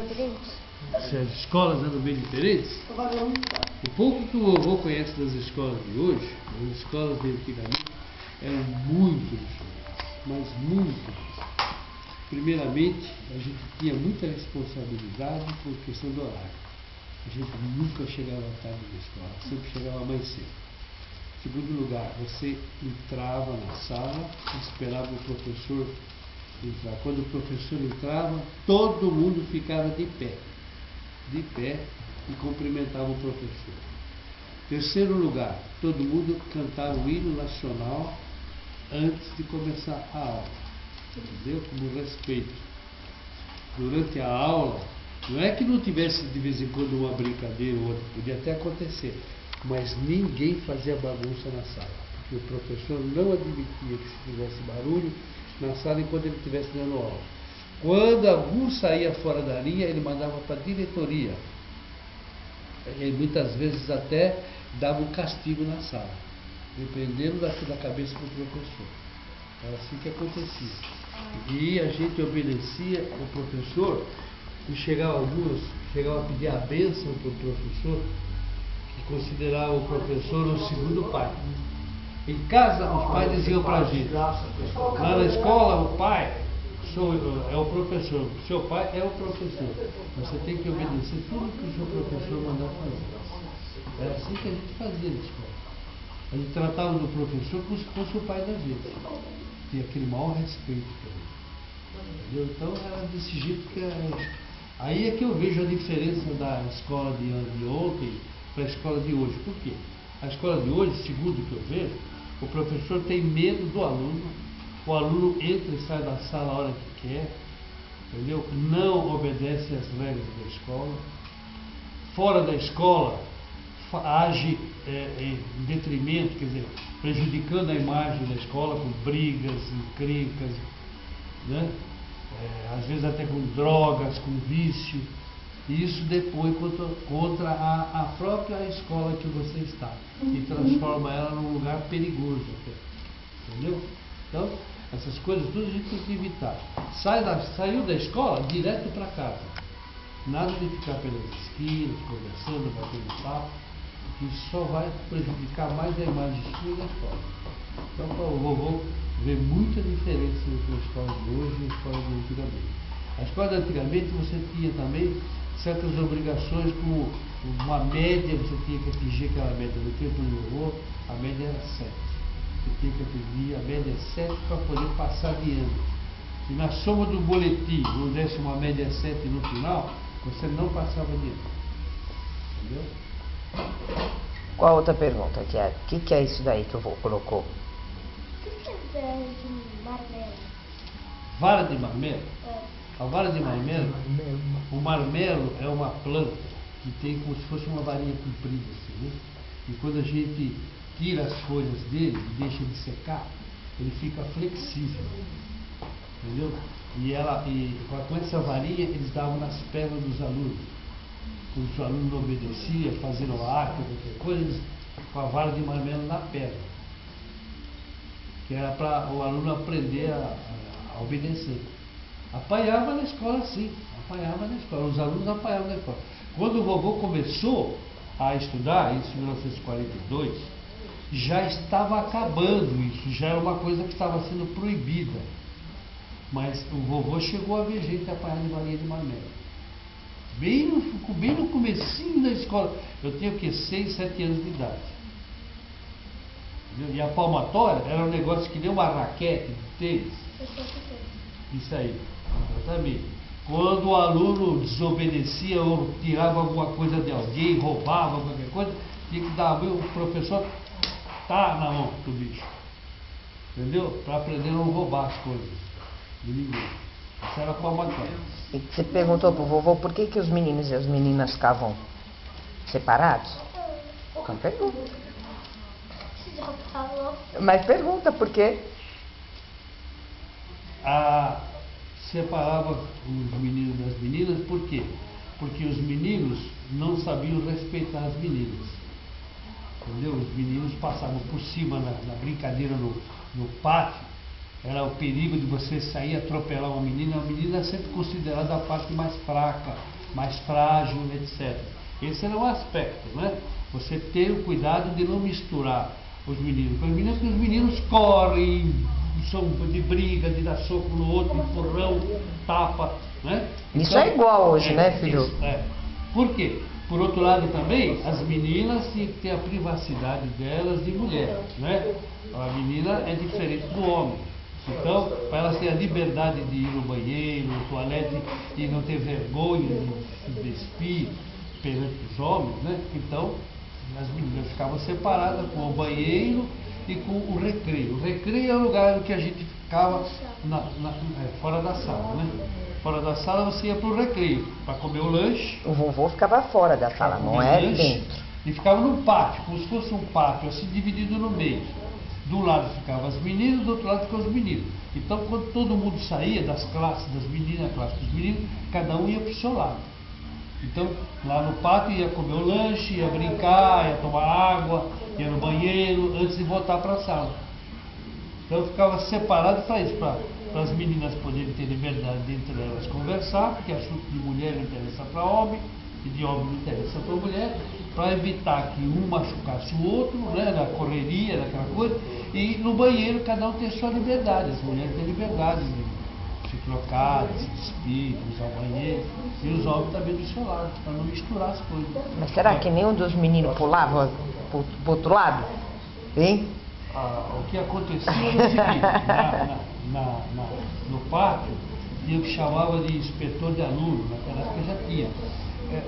diferentes? Se as escolas eram bem diferentes? O pouco que o vovô conhece das escolas de hoje, as escolas de antigamente, eram muito diferentes, mas muito diferentes. Primeiramente, a gente tinha muita responsabilidade por questão do horário. A gente nunca chegava tarde na escola, sempre chegava mais cedo. Segundo lugar, você entrava na sala, esperava o professor entrar. Quando o professor entrava, todo mundo ficava de pé e cumprimentava o professor. Terceiro lugar, todo mundo cantava o hino nacional antes de começar a aula, entendeu? Como respeito. Durante a aula, não é que não tivesse de vez em quando uma brincadeira ou outra, podia até acontecer, mas ninguém fazia bagunça na sala, porque o professor não admitia que se tivesse barulho na sala enquanto ele estivesse dando aula. Quando algum saía fora da linha, ele mandava para a diretoria. E muitas vezes até dava um castigo na sala, dependendo da cabeça do professor. Era assim que acontecia. E a gente obedecia o professor, e chegava a pedir a bênção para o professor, que considerava o professor o segundo pai. Em casa, os pais diziam para a gente, lá na escola, o pai é o professor, o seu pai é o professor. Você tem que obedecer tudo que o seu professor mandar fazer. Era assim que a gente fazia na escola. A gente tratava do professor como se fosse o pai da gente. Tinha aquele maior respeito por ele. Entendeu? Então era desse jeito que era. Aí é que eu vejo a diferença da escola de ontem para a escola de hoje. Por quê? A escola de hoje, segundo o que eu vejo, o professor tem medo do aluno, o aluno entra e sai da sala a hora que quer, entendeu? Não obedece às regras da escola. Fora da escola, age em detrimento, quer dizer, prejudicando a imagem da escola com brigas, encrencas, né? Às vezes até com drogas, com vício. E isso depois contra a própria escola que você está e transforma ela num lugar perigoso até. Entendeu? Então, essas coisas tudo a gente tem que evitar. Saiu da escola, direto para casa. Nada de ficar pelas esquinas, conversando, batendo papo, porque isso só vai prejudicar mais a imagem sua da escola. Então, o vovô vê muita diferença entre a escola de hoje e a escola de antigamente. A escola de antigamente você tinha também certas obrigações, como uma média, você tinha que atingir aquela média. No tempo do vovô, a média era 7. Você tinha que atingir a média 7 para poder passar de ano. Se na soma do boletim não desse uma média 7 no final, você não passava de ano. Entendeu? Qual outra pergunta que é? O que é isso daí que o vô colocou? O que é vara de marmelo? Vara de marmelo? A vara de marmelo, o marmelo é uma planta que tem como se fosse uma varinha comprida assim, né? E quando a gente tira as folhas dele e deixa ele secar, ele fica flexível, entendeu? E com essa varinha eles davam nas pernas dos alunos. Quando o aluno não obedecia, fazendo arte, qualquer coisa, eles com a vara de marmelo na perna, que era para o aluno aprender a obedecer. Apanhava na escola, sim, apanhava na escola, os alunos apanhavam na escola. Quando o vovô começou a estudar, isso em 1942, já estava acabando isso, já era uma coisa que estava sendo proibida. Mas o vovô chegou a ver gente apanhar de varinha de marmelo. Bem no comecinho da escola. Eu tinha o quê? 6, 7 anos de idade. Entendeu? E a palmatória era um negócio que nem uma raquete de tênis. Isso aí, exatamente. Quando o aluno desobedecia ou tirava alguma coisa de alguém, roubava qualquer coisa, tinha que dar a mão, o professor tá na mão do bicho. Entendeu? Para aprender a não roubar as coisas de ninguém. Isso era a palmatória. E você perguntou pro vovô por que os meninos e as meninas ficavam separados? Então pergunta. Você já falou? Mas pergunta por quê? Separava os meninos das meninas, por quê? Porque os meninos não sabiam respeitar as meninas. Entendeu? Os meninos passavam por cima na brincadeira no pátio. Era o perigo de você sair e atropelar uma menina. A menina é sempre considerada a parte mais fraca, mais frágil, etc. Esse era um aspecto, né? Você ter o cuidado de não misturar os meninos. Porque os meninos correm, são de briga, de dar soco no outro, empurrão, tapa, né? Isso Então, é igual hoje, né, filho? Isso, é. Por quê? Por outro lado também, as meninas têm que ter a privacidade delas de mulher, né? A menina é diferente do homem. Então, para elas terem a liberdade de ir no banheiro, no toalete e não ter vergonha de se despir perante os homens, né? Então, as meninas ficavam separadas com o banheiro e com o recreio. O recreio é o lugar que a gente ficava fora da sala, né? Fora da sala você ia para o recreio, para comer o lanche. O vovô ficava fora da sala, não é dentro. E ficava num pátio, como se fosse um pátio, assim dividido no meio. De um lado ficavam as meninas, do outro lado ficavam os meninos. Então, quando todo mundo saía das classes das meninas, da classe dos meninos, cada um ia para o seu lado. Então, lá no pátio ia comer o lanche, ia brincar, ia tomar água, ia no banheiro, antes de voltar para a sala. Então, ficava separado para isso, para as meninas poderem ter liberdade de entre elas conversar, porque assunto de mulher não interessa para homem, e de homem não interessa para mulher, para evitar que um machucasse o outro, né, na correria, naquela coisa, e no banheiro cada um tem sua liberdade, as mulheres têm liberdade de se trocar, de se despir, de usar o banheiro, e os homens também do seu lado, para não misturar as coisas. Mas será que nenhum dos meninos pulava pro outro lado? Hein? O que acontecia era o seguinte, no pátio, eu chamava de inspetor de aluno, naquela época já tinha.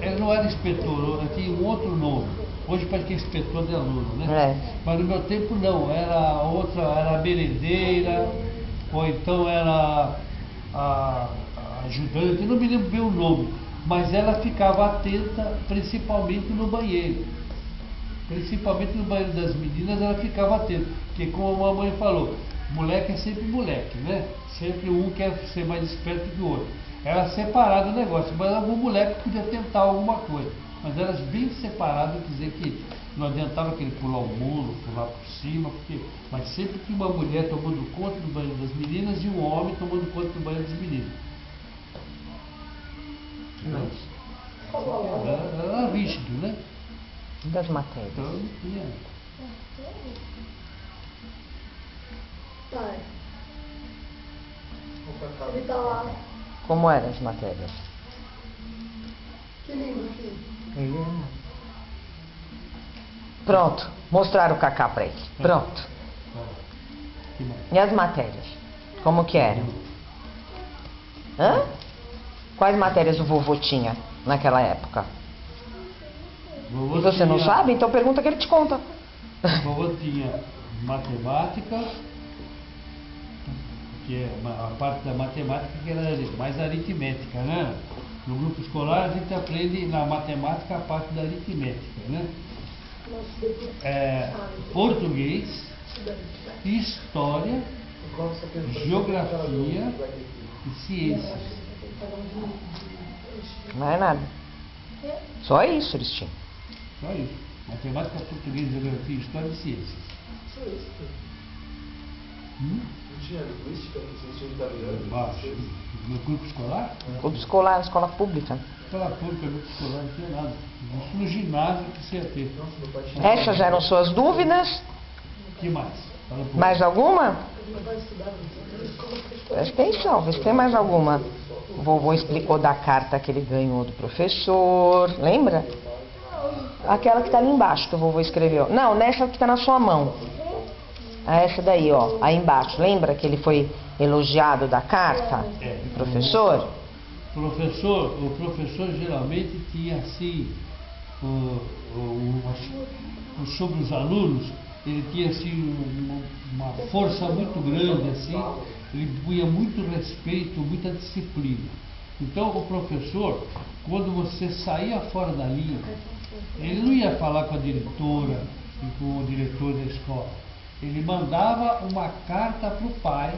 Ele não era inspetor, tinha um outro nome. Hoje parece que é inspetor de aluno, né? É. Mas no meu tempo não, era outra, era a merendeira, ou então era a ajudante, eu não me lembro bem o nome, mas ela ficava atenta principalmente no banheiro. Principalmente no banheiro das meninas ela ficava atenta, porque como a mamãe falou, moleque é sempre moleque, né? Sempre um quer ser mais esperto que o outro. Era separado o negócio, mas algum moleque podia tentar alguma coisa. Mas elas bem separadas, quer dizer que não adiantava aquele pular o muro, pular por cima, mas sempre tinha uma mulher tomando conta do banheiro das meninas e um homem tomando conta do banheiro dos meninos. Era rígido, né? Das matérias. Então não tinha. Pai. Ele tá lá. Como eram as matérias? Que lindo, filho. Pronto, mostraram o Cacá pra ele. Pronto. Que mais? E as matérias? Como que eram? Hã? Quais matérias o vovô tinha naquela época? Vovô E você não tinha- sabe? Então pergunta que ele te conta. Vovô tinha matemática, que é a parte da matemática que era mais aritmética, né? No grupo escolar a gente aprende na matemática a parte da aritmética, né? Português, história, geografia e ciências. Não é nada. Só isso eles tinham. Só isso. Matemática, português, geografia, história e ciências. Não tinha linguística, ciência italiana. No grupo escolar? Clube escolar, escola pública. Escola pública, grupo escolar, não tinha nada. Isso no ginásio que você ia ter. Essas eram suas dúvidas? O que mais? Fala um pouco. Mais alguma? Presta atenção, vê se tem mais alguma. O vovô explicou da carta que ele ganhou do professor. Lembra? Aquela que está ali embaixo que o vovô escreveu. Não, nessa que está na sua mão. Essa daí, ó, aí embaixo. Lembra que ele foi elogiado da carta do professor? O professor geralmente tinha assim, sobre os alunos, ele tinha assim uma força muito grande, assim, ele punha muito respeito, muita disciplina. Então o professor, quando você saía fora da linha, ele não ia falar com a diretora e com o diretor da escola. Ele mandava uma carta para o pai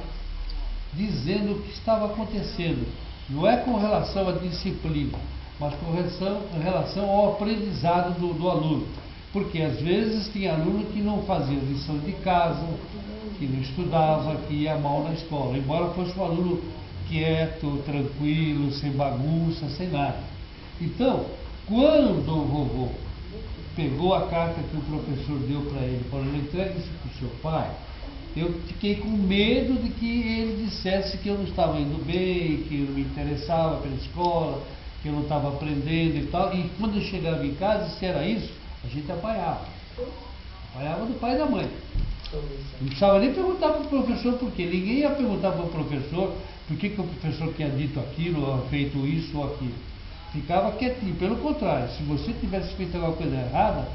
dizendo o que estava acontecendo. Não é com relação à disciplina, mas com relação ao aprendizado do aluno. Porque às vezes tinha aluno que não fazia lição de casa, que não estudava, que ia mal na escola. Embora fosse um aluno quieto, tranquilo, sem bagunça, sem nada. Então, quando o vovô pegou a carta que o professor deu para ele, falou, entregue isso para o seu pai, eu fiquei com medo de que ele dissesse que eu não estava indo bem, que eu não me interessava pela escola, que eu não estava aprendendo e tal. E quando eu chegava em casa, se era isso, a gente apanhava. Apanhava do pai e da mãe. Não precisava nem perguntar para o professor por quê. Ninguém ia perguntar para o professor por que o professor tinha dito aquilo, ou feito isso ou aquilo. Ficava quietinho. Pelo contrário, se você tivesse feito alguma coisa errada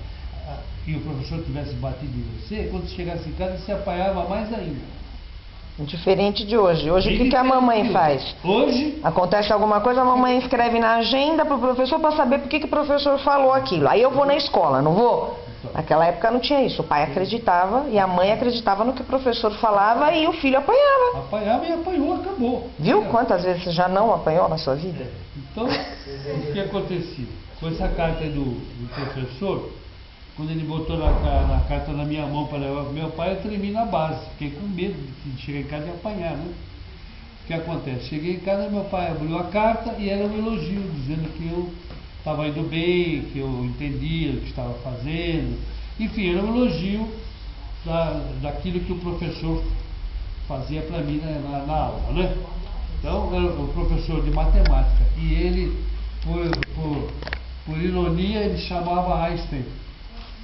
e o professor tivesse batido em você, quando chegasse em casa você apanhava mais ainda. Diferente de hoje. Hoje o que a mamãe faz? Hoje, Acontece alguma coisa, a mamãe escreve na agenda para o professor para saber por que o professor falou aquilo. Aí eu vou na escola, não vou? Naquela época não tinha isso. O pai acreditava e a mãe acreditava no que o professor falava e o filho apanhava. apanhava e apanhou, acabou. Viu quantas vezes você já não apanhou na sua vida? Então, o que acontecia? Com essa carta do professor, quando ele botou na carta na minha mão para levar para meu pai, eu tremi na base. Fiquei com medo de chegar em casa e apanhar, né? O que acontece? Cheguei em casa, meu pai abriu a carta e era um elogio, dizendo que eu estava indo bem, que eu entendia o que estava fazendo. Enfim, era um elogio daquilo que o professor fazia para mim na aula, né? Então, era o professor de matemática. E ele, por ironia, ele chamava Einstein.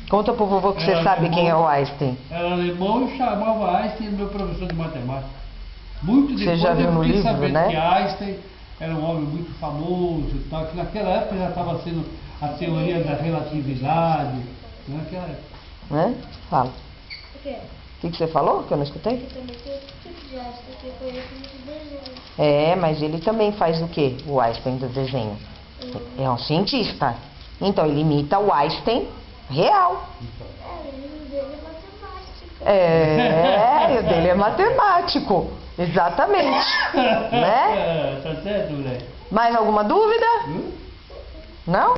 Conta pro vovô que você sabe quem é o Einstein. Era alemão e chamava Einstein meu professor de matemática. Muito depois Você já viu eu no fiquei livro, sabendo né? que Einstein era um homem muito famoso e tal, que naquela época já estava sendo a teoria da relatividade. Naquela época. Né? Fala. O quê? O que você falou que eu não escutei? Eu também tenho outro tipo de arte, que eu conheço muito desenho. É, mas ele também faz o quê? O Einstein do desenho. É um cientista. Então ele imita o Einstein real. O livro dele é matemática. É, o dele é matemático. Exatamente. Né? Tá certo, moleque? Mais alguma dúvida? Não?